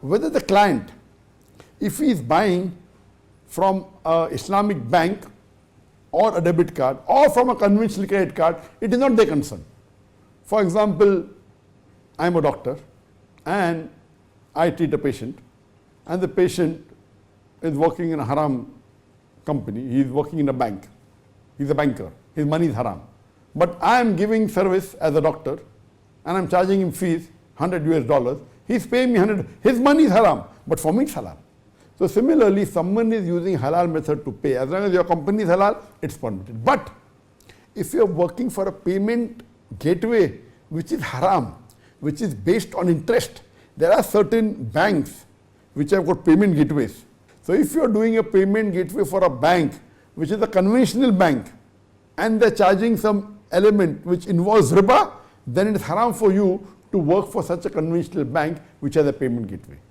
whether the client, if he is buying from an Islamic bank or a debit card or from a conventional credit card, it is not their concern. For example, I am a doctor and I treat a patient, and the patient is working in a haram company, he is working in a bank, he is a banker, his money is haram. But I am giving service as a doctor and I am charging him fees, $100 US, he is paying me 100, his money is haram, but for me it's halal. So similarly, someone is using halal method to pay, as long as your company is halal, it's permitted. But if you are working for a payment gateway which is haram, which is based on interest, there are certain banks which have got payment gateways. So if you are doing a payment gateway for a bank which is a conventional bank and they are charging some element which involves riba, then it is haram for you to work for such a conventional bank which has a payment gateway.